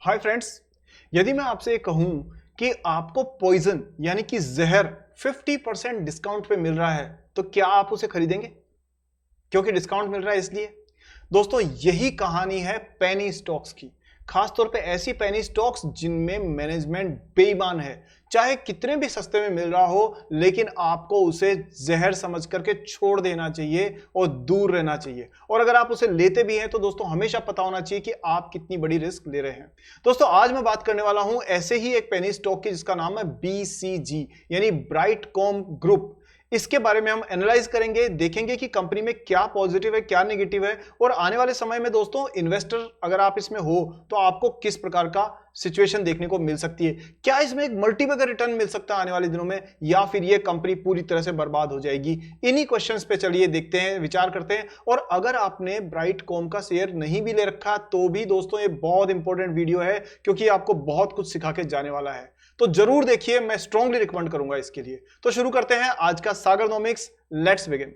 Hi friends, यदि मैं आपसे कहूं कि आपको पॉइजन यानी कि जहर 50% डिस्काउंट पे मिल रहा है तो क्या आप उसे खरीदेंगे? क्योंकि डिस्काउंट मिल रहा है इसलिए। दोस्तों, यही कहानी है पेनी स्टॉक्स की। खासतौर पे ऐसी पेनी स्टॉक्स जिनमें मैनेजमेंट बेईमान है। चाहे कितने भी सस्ते में मिल रहा हो, लेकिन आपको उसे जहर समझ करके छोड़ देना चाहिए और दूर रहना चाहिए। और अगर आप उसे लेते भी हैं तो दोस्तों हमेशा पता होना चाहिए कि आप कितनी बड़ी रिस्क ले रहे हैं। दोस्तों, आज मैं बात करने वाला हूं ऐसे ही एक पेनी स्टॉक की जिसका नाम है BCG यानी ब्राइटकॉम ग्रुप। इसके बारे में हम एनालाइज करेंगे, देखेंगे कि कंपनी में क्या पॉजिटिव है, क्या नेगेटिव है, और आने वाले समय में दोस्तों इन्वेस्टर अगर आप इसमें हो तो आपको किस प्रकार का सिचुएशन देखने को मिल सकती है। क्या इसमें एक मल्टीबैगर रिटर्न मिल सकता है आने वाले दिनों में, या फिर ये कंपनी पूरी तरह से बर्बाद हो जाएगी? इन्हीं क्वेश्चंस पे चलिए देखते हैं, विचार करते हैं। और अगर आपने ब्राइटकॉम का शेयर नहीं भी ले रखा तो भी दोस्तों ये बहुत इंपॉर्टेंट वीडियो है, क्योंकि आपको बहुत कुछ सिखा के जाने वाला है। तो जरूर देखिए, मैं स्ट्रांगली रिकमेंड करूंगा इसके लिए। तो शुरू करते हैं आज का सागरनोमिक्स। Let's begin.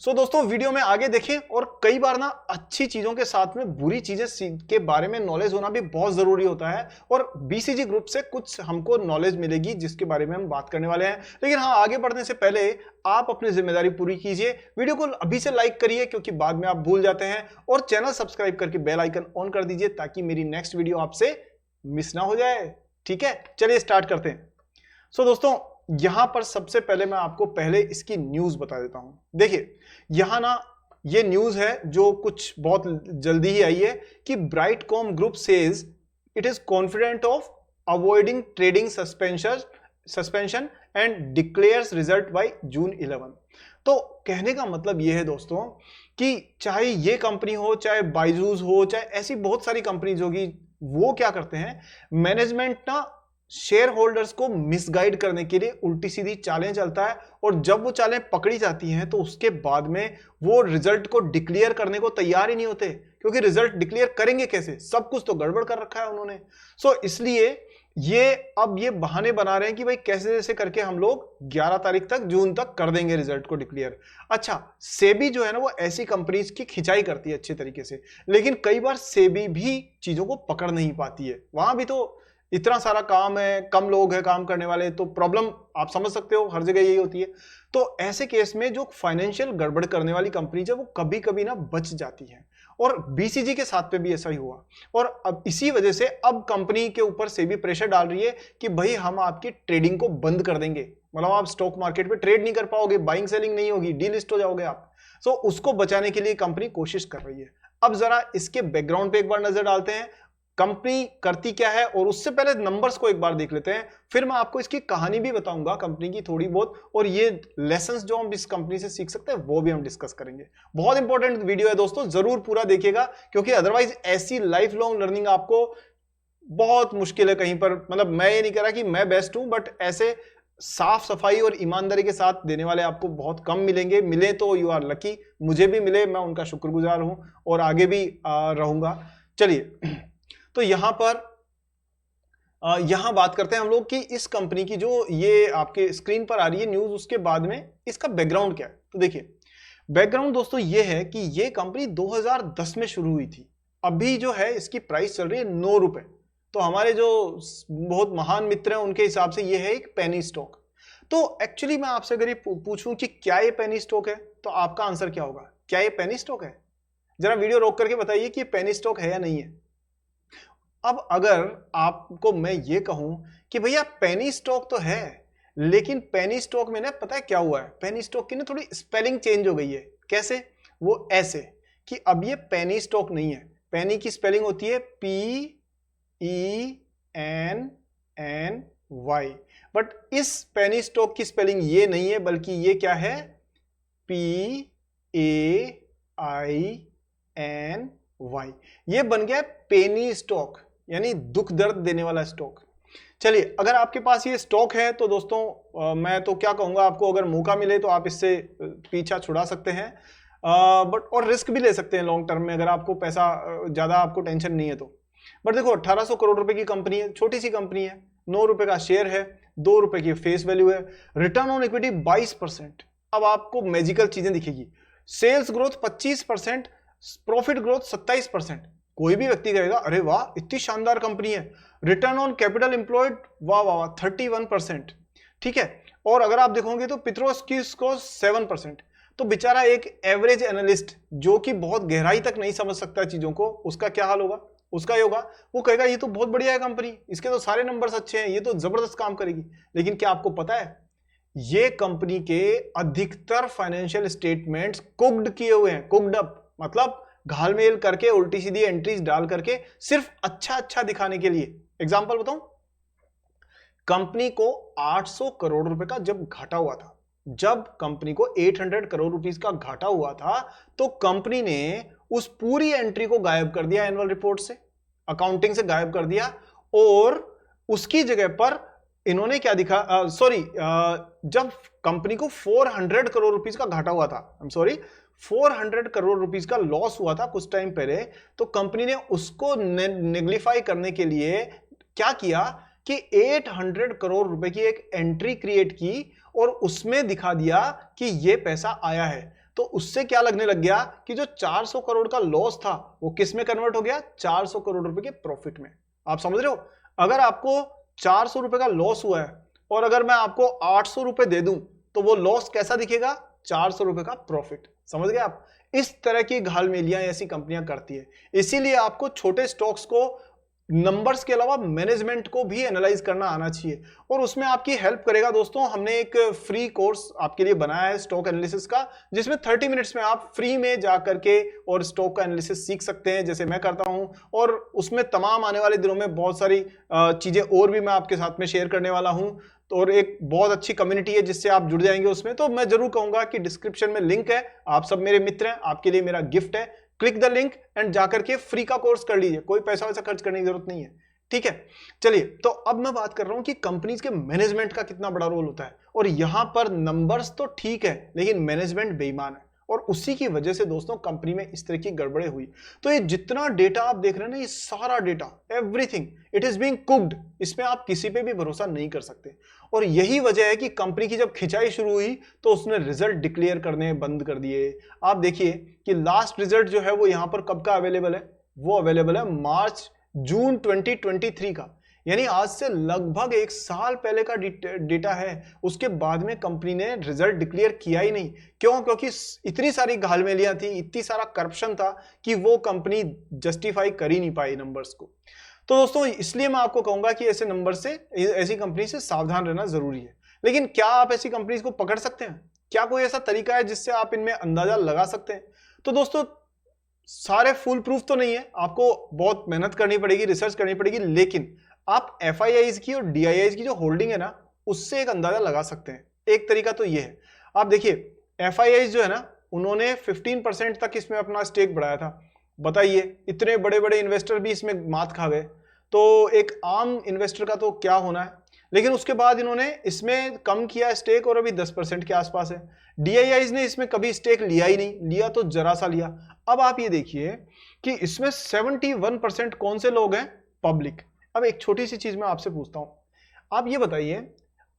दोस्तों, वीडियो में आगे देखें। और कई बार ना अच्छी चीजों के साथ में बुरी चीजें के बारे में नॉलेज होना भी बहुत जरूरी होता है, और BCG ग्रुप से कुछ हमको नॉलेज मिलेगी जिसके बारे में हम बात करने वाले हैं। लेकिन हाँ, आगे बढ़ने से पहले आप अपनी जिम्मेदारी पूरी कीजिए, वीडियो को अभी से लाइक करिए क्योंकि बाद में आप भूल जाते हैं, और चैनल सब्सक्राइब करके बेल आइकन ऑन कर दीजिए ताकि मेरी नेक्स्ट वीडियो आपसे मिस ना हो जाए। ठीक है, चलिए स्टार्ट करते हैं। दोस्तों, यहां पर सबसे पहले मैं आपको पहले इसकी न्यूज बता देता हूं। देखिए, यहां ना ये न्यूज है जो कुछ बहुत जल्दी ही आई है कि Brightcom group says it is confident of avoiding trading suspension and declares result by June 11। तो कहने का मतलब यह है दोस्तों कि चाहे ये कंपनी हो, चाहे बाइजूस हो, चाहे ऐसी बहुत सारी कंपनीज होगी, वो क्या करते हैं, मैनेजमेंट ना शेयर होल्डर्स को मिसगाइड करने के लिए उल्टी सीधी चालें चलता है, और जब वो चालें पकड़ी जाती हैं तो उसके बाद में वो रिजल्ट को डिक्लेयर करने को तैयार ही नहीं होते, क्योंकि रिजल्ट डिक्लेयर करेंगे कैसे? सब कुछ तो गड़बड़ कर रखा है उन्होंने। इसलिए अब ये बहाने बना रहे हैं कि भाई कैसे जैसे करके हम लोग 11 तारीख तक, जून तक कर देंगे रिजल्ट को डिक्लेयर। अच्छा, सेबी जो है ना वो ऐसी कंपनीज की खिंचाई करती है अच्छे तरीके से, लेकिन कई बार सेबी भी चीजों को पकड़ नहीं पाती है। वहां भी तो इतना सारा काम है, कम लोग हैं काम करने वाले, तो प्रॉब्लम आप समझ सकते हो, हर जगह यही होती है। तो ऐसे केस में जो फाइनेंशियल गड़बड़ करने वाली कंपनी है वो कभी कभी ना बच जाती है, और BCG के साथ पे भी ऐसा ही हुआ। और अब इसी वजह से अब कंपनी के ऊपर से भी प्रेशर डाल रही है कि भाई हम आपकी ट्रेडिंग को बंद कर देंगे, मतलब आप स्टॉक मार्केट पे ट्रेड नहीं कर पाओगे, बाइंग सेलिंग नहीं होगी, डीलिस्ट हो जाओगे आप। उसको बचाने के लिए कंपनी कोशिश कर रही है। अब जरा इसके बैकग्राउंड पे एक बार नजर डालते हैं, कंपनी करती क्या है, और उससे पहले नंबर्स को एक बार देख लेते हैं, फिर मैं आपको इसकी कहानी भी बताऊंगा कंपनी की थोड़ी बहुत, और ये लेसन्स जो हम इस कंपनी से सीख सकते हैं वो भी हम डिस्कस करेंगे। बहुत इंपॉर्टेंट वीडियो है दोस्तों, जरूर पूरा देखिएगा, क्योंकि अदरवाइज ऐसी लाइफ लॉन्ग लर्निंग आपको बहुत मुश्किल है कहीं पर। मतलब मैं ये नहीं कह रहा कि मैं बेस्ट हूं, बट ऐसे साफ सफाई और ईमानदारी के साथ देने वाले आपको बहुत कम मिलेंगे। मिले तो यू आर लकी, मुझे भी मिले, मैं उनका शुक्रगुजार हूं और आगे भी रहूंगा। चलिए, तो यहां बात करते हैं हम लोग कि इस कंपनी की जो ये आपके स्क्रीन पर आ रही है न्यूज, उसके बाद में इसका बैकग्राउंड क्या है। तो देखिए, बैकग्राउंड दोस्तों ये है कि ये कंपनी 2010 में शुरू हुई थी। अभी जो है इसकी प्राइस चल रही है 9 रुपए। तो हमारे जो बहुत महान मित्र हैं उनके हिसाब से ये है एक पेनी स्टॉक। तो एक्चुअली मैं आपसे अगर ये पूछूं कि क्या ये पेनी स्टॉक है, तो आपका आंसर क्या होगा? क्या ये पेनी स्टॉक है? जरा वीडियो रोक करके बताइए कि पेनी स्टॉक है या नहीं है। अब अगर आपको मैं ये कहूं कि भैया पेनी स्टॉक तो है, लेकिन पेनी स्टॉक में ना पता है क्या हुआ है, पेनी स्टॉक की ना थोड़ी स्पेलिंग चेंज हो गई है। कैसे? वो ऐसे कि अब ये पेनी स्टॉक नहीं है। पेनी की स्पेलिंग होती है PENNY, बट इस पेनी स्टॉक की स्पेलिंग ये नहीं है, बल्कि ये क्या है, PAINY। ये बन गया पेनी स्टॉक, यानी दुख दर्द देने वाला स्टॉक। चलिए, अगर आपके पास ये स्टॉक है तो दोस्तों मैं तो क्या कहूंगा आपको, अगर मौका मिले तो आप इससे पीछा छुड़ा सकते हैं, बट और रिस्क भी ले सकते हैं लॉन्ग टर्म में, अगर आपको पैसा ज्यादा आपको टेंशन नहीं है तो। बट देखो, 1800 करोड़ रुपए की कंपनी है, छोटी सी कंपनी है, 9 रुपए का शेयर है, 2 रुपए की फेस वैल्यू है, रिटर्न ऑन इक्विटी 22%। अब आपको मैजिकल चीजें दिखेगी। Sales growth 25%, profit growth 27%। कोई भी व्यक्ति कहेगा अरे वाह इतनी शानदार कंपनी है। रिटर्न ऑन कैपिटल एम्प्लॉयड वाह वाह 31%, ठीक है। और अगर आप देखोगे तो पित्रोस की स्कोर 7%। तो बेचारा एक एवरेज एनालिस्ट जो कि बहुत गहराई तक नहीं समझ सकता चीजों को, उसका क्या हाल होगा? उसका ये होगा, वो कहेगा ये तो बहुत बढ़िया है कंपनी, इसके तो सारे नंबर्स अच्छे हैं, ये तो जबरदस्त काम करेगी। लेकिन क्या आपको पता है ये कंपनी के अधिकतर फाइनेंशियल स्टेटमेंट्स कुक्ड किए हुए हैं। कुक्ड अप मतलब घालमेल करके, उल्टी सीधी एंट्रीज डाल करके, सिर्फ अच्छा अच्छा दिखाने के लिए। एग्जांपल बताऊं, कंपनी को 800 करोड़ रुपए का जब घाटा हुआ था, जब कंपनी को 800 करोड़ रुपीस का घाटा हुआ था, तो कंपनी ने उस पूरी एंट्री को गायब कर दिया, एनुअल रिपोर्ट से, अकाउंटिंग से गायब कर दिया। और उसकी जगह पर इन्होंने क्या दिखा, जब कंपनी को 400 करोड़ रुपीस का घाटा हुआ था, I am sorry 400 crore rupees का लॉस हुआ था कुछ टाइम पहले, तो कंपनी ने उसको नेग्लिफाई करने के लिए क्या किया कि 800 करोड़ रुपए की एक एंट्री क्रिएट की और उसमें दिखा दिया कि ये पैसा आया है। तो उससे क्या लगने लग गया कि जो 400 करोड़ का लॉस था वो किस में कन्वर्ट हो गया? 400 करोड़ रुपए के प्रॉफिट में। आप समझ रहे हो? अगर आपको 400 रुपए का लॉस हुआ है और अगर मैं आपको 800 रुपए दे दूं तो वो लॉस कैसा दिखेगा? 400 रुपए का प्रॉफिट। समझ गए आप? इस तरह की घालमेलियां ऐसी कंपनियां करती है। इसीलिए आपको छोटे स्टॉक्स को नंबर्स के अलावा मैनेजमेंट को भी एनालाइज करना आना चाहिए, और उसमें आपकी हेल्प करेगा दोस्तों। हमने एक फ्री कोर्स आपके लिए बनाया है स्टॉक एनालिसिस का, जिसमें 30 मिनट्स में आप फ्री में जा करके और स्टॉक का एनालिसिस सीख सकते हैं, जैसे मैं करता हूं। और उसमें तमाम आने वाले दिनों में बहुत सारी चीजें और भी मैं आपके साथ में शेयर करने वाला हूं। तो और एक बहुत अच्छी कम्युनिटी है जिससे आप जुड़ जाएंगे उसमें। तो मैं जरूर कहूंगा कि डिस्क्रिप्शन में लिंक है, आप सब मेरे मित्र हैं, आपके लिए मेरा गिफ्ट है, क्लिक द लिंक एंड जाकर के फ्री का कोर्स कर लीजिए, कोई पैसा वैसा खर्च करने की जरूरत नहीं है, ठीक है। चलिए, तो अब मैं बात कर रहा हूं कि कंपनीज के मैनेजमेंट का कितना बड़ा रोल होता है। और यहां पर नंबर्स तो ठीक है लेकिन मैनेजमेंट बेईमान है, और उसी की वजह से दोस्तों कंपनी में इस तरह की गड़बड़े हुई। तो ये जितना डेटा आप देख रहे हैं ना, ये सारा data, everything it is being cooked, इसमें आप किसी पे भी भरोसा नहीं कर सकते। और यही वजह है कि कंपनी की जब खिंचाई शुरू हुई तो उसने रिजल्ट डिक्लेयर करने बंद कर दिए। आप देखिए कि लास्ट रिजल्ट जो है वो यहां पर कब का अवेलेबल है? वो अवेलेबल है जून 2023 का, यानी आज से लगभग 1 साल पहले का डेटा है। उसके बाद में कंपनी ने रिजल्ट डिक्लेयर किया ही नहीं। क्यों? क्योंकि इतनी सारी घालमेलियां थी, इतनी सारा करप्शन था कि वो कंपनी जस्टिफाई कर ही नहीं पाई नंबर्स को। तो दोस्तों इसलिए मैं आपको कहूंगा कि ऐसे नंबर से, ऐसी कंपनी से सावधान रहना जरूरी है। लेकिन क्या आप ऐसी कंपनीज को पकड़ सकते हैं? क्या कोई ऐसा तरीका है जिससे आप इनमें अंदाजा लगा सकते हैं? तो दोस्तों सारे फुल प्रूफ तो नहीं है, आपको बहुत मेहनत करनी पड़ेगी, रिसर्च करनी पड़ेगी, लेकिन आप एफआईआईज की और डीआईआईज की जो होल्डिंग है ना, उससे एक अंदाजा लगा सकते हैं। एक तरीका तो ये है, आप देखिए एफआईआईज जो है ना, उन्होंने 15% तक इसमें अपना स्टेक बढ़ाया था। बताइए, इतने बड़े बड़े इन्वेस्टर भी इसमें मात खा गए, तो एक आम इन्वेस्टर का तो क्या होना है। लेकिन उसके बाद इन्होंने इसमें कम किया स्टेक और अभी 10% के आसपास है। डीआईआईज ने इसमें कभी स्टेक लिया ही नहीं, लिया तो जरा सा लिया। अब आप ये देखिए कि इसमें 71% कौन से लोग हैं? पब्लिक। अब एक छोटी सी चीज मैं आपसे पूछता हूं, आप ये बताइए,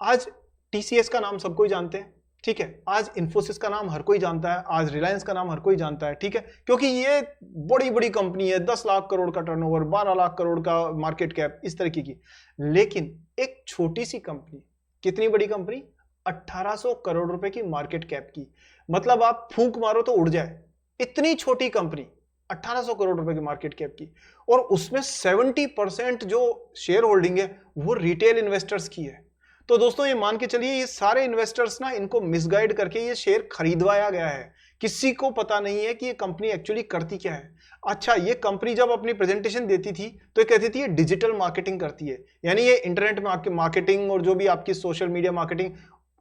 आज टीसीएस का नाम सब कोई जानते हैं, ठीक है, आज इंफोसिस का नाम हर कोई जानता है, आज रिलायंस का नाम हर कोई जानता है, ठीक है, क्योंकि ये बड़ी बड़ी कंपनी है, 10 लाख करोड़ का टर्नओवर, 12 लाख करोड़ का मार्केट कैप, इस तरीके की। लेकिन एक छोटी सी कंपनी, कितनी बड़ी कंपनी? 1800 करोड़ रुपए की मार्केट कैप की, मतलब आप फूंक मारो तो उड़ जाए, इतनी छोटी कंपनी 1800 करोड़ रुपए की मार्केट कैप की, और उसमें 70% जो शेयर होल्डिंग है वो रिटेल इन्वेस्टर्स की है। तो दोस्तों ये मान के चलिए, ये सारे इन्वेस्टर्स ना, इनको मिसगाइड करके ये शेयर खरीदवाया गया है। किसी को पता नहीं है कि ये कंपनी एक्चुअली करती क्या है। अच्छा, ये कंपनी जब अपनी प्रेजेंटेशन देती थी तो ये कहती थी ये डिजिटल मार्केटिंग करती है, यानी ये इंटरनेट मार्केटिंग और जो भी आपकी सोशल मीडिया मार्केटिंग,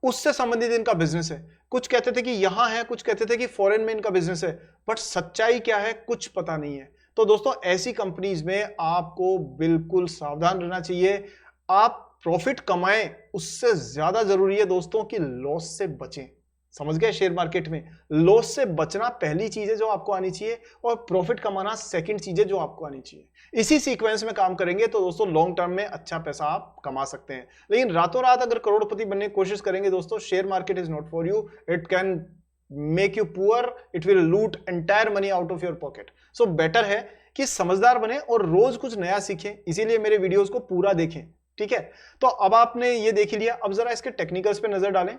उससे संबंधित इनका बिजनेस है। कुछ कहते थे कि यहां है, कुछ कहते थे कि फॉरेन में इनका बिजनेस है, बट सच्चाई क्या है कुछ पता नहीं है। तो दोस्तों ऐसी कंपनीज में आपको बिल्कुल सावधान रहना चाहिए। आप प्रॉफिट कमाएं, उससे ज्यादा जरूरी है दोस्तों कि लॉस से बचें। समझ गए? शेयर मार्केट में लॉस से बचना पहली चीज है जो आपको आनी चाहिए, और प्रॉफिट कमाना सेकंड चीज है जो आपको आनी चाहिए। इसी सीक्वेंस में काम करेंगे तो दोस्तों लॉन्ग टर्म में अच्छा पैसा आप कमा सकते हैं। लेकिन रातों रात अगर करोड़पति बनने की कोशिश करेंगे दोस्तों, share market is not for you. It can make you poor, it will loot entire money out of your pocket. So better है कि समझदार बने और रोज कुछ नया सीखें। इसीलिए मेरे वीडियोस को पूरा देखें, ठीक है? तो अब आपने ये देख लिया, अब जरा इसके टेक्निकल्स पे नजर डालें।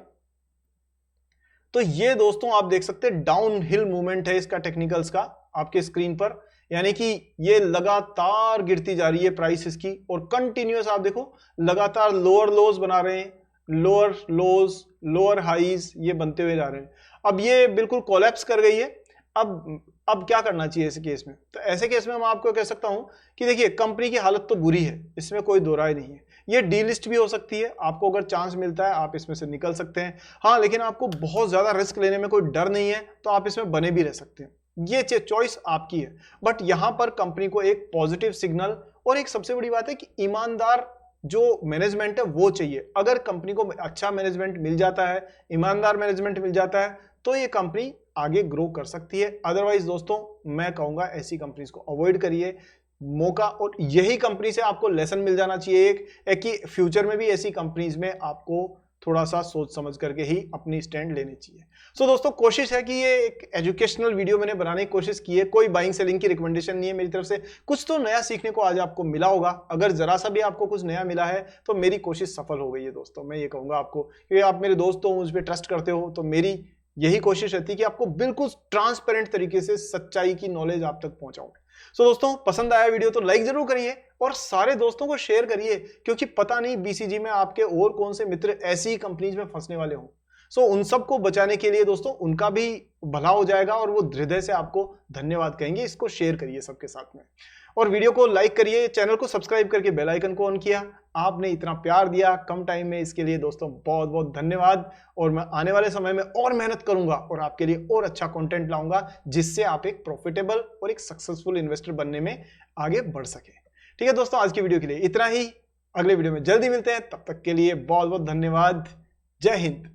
तो ये दोस्तों आप देख सकते हैं डाउन हिल मूवमेंट है इसका टेक्निकल्स का आपके स्क्रीन पर, यानी कि ये लगातार गिरती जा रही है प्राइस इसकी, और कंटिन्यूअस आप देखो लगातार लोअर लोज बना रहे हैं, लोअर लोज लोअर हाईज ये बनते हुए जा रहे हैं। अब ये बिल्कुल कोलैप्स कर गई है। अब क्या करना चाहिए ऐसे केस में? तो ऐसे केस में मैं आपको कह सकता हूं कि देखिए कंपनी की हालत तो बुरी है, इसमें कोई दो राय नहीं है। ये डीलिस्ट भी हो सकती है, आपको अगर चांस मिलता है आप इसमें से निकल सकते हैं। हाँ, लेकिन आपको बहुत ज्यादा रिस्क लेने में कोई डर नहीं है तो आप इसमें बने भी रह सकते हैं, ये चॉइस आपकी है। बट यहां पर कंपनी को एक पॉजिटिव सिग्नल और एक सबसे बड़ी बात है कि ईमानदार जो मैनेजमेंट है वो चाहिए। अगर कंपनी को अच्छा मैनेजमेंट मिल जाता है, ईमानदार मैनेजमेंट मिल जाता है, तो ये कंपनी आगे ग्रो कर सकती है। अदरवाइज दोस्तों मैं कहूंगा ऐसी कंपनीज को अवॉइड करिए। मौका, और यही कंपनी से आपको लेसन मिल जाना चाहिए एक कि फ्यूचर में भी ऐसी कंपनीज में आपको थोड़ा सा सोच समझ करके ही अपनी स्टैंड लेनी चाहिए। सो दोस्तों कोशिश है कि ये एक एजुकेशनल वीडियो मैंने बनाने की कोशिश की है, कोई बाइंग सेलिंग की रिकमेंडेशन नहीं है मेरी तरफ से। कुछ तो नया सीखने को आज आपको मिला होगा। अगर जरा सा भी आपको कुछ नया मिला है तो मेरी कोशिश सफल हो गई है दोस्तों। मैं ये कहूंगा आपको, क्योंकि आप मेरे दोस्त हो, मुझ पर ट्रस्ट करते हो, तो मेरी यही कोशिश रहती है कि आपको बिल्कुल ट्रांसपेरेंट तरीके से सच्चाई की नॉलेज आप तक पहुंचाऊं। सो दोस्तों पसंद आया वीडियो तो लाइक जरूर करिए और सारे दोस्तों को शेयर करिए, क्योंकि पता नहीं बीसीजी में आपके और कौन से मित्र ऐसी कंपनीज में फंसने वाले हों। सो उन सबको बचाने के लिए दोस्तों उनका भी भला हो जाएगा और वो हृदय से आपको धन्यवाद कहेंगे। इसको शेयर करिए सबके साथ में, और वीडियो को लाइक करिए, चैनल को सब्सक्राइब करके बेल आइकन को ऑन किया। आपने इतना प्यार दिया कम टाइम में, इसके लिए दोस्तों बहुत बहुत धन्यवाद। और मैं आने वाले समय में और मेहनत करूंगा और आपके लिए और अच्छा कंटेंट लाऊंगा, जिससे आप एक प्रॉफिटेबल और एक सक्सेसफुल इन्वेस्टर बनने में आगे बढ़ सके। ठीक है दोस्तों, आज की वीडियो के लिए इतना ही। अगले वीडियो में जल्दी मिलते हैं, तब तक के लिए बहुत बहुत धन्यवाद। जय हिंद।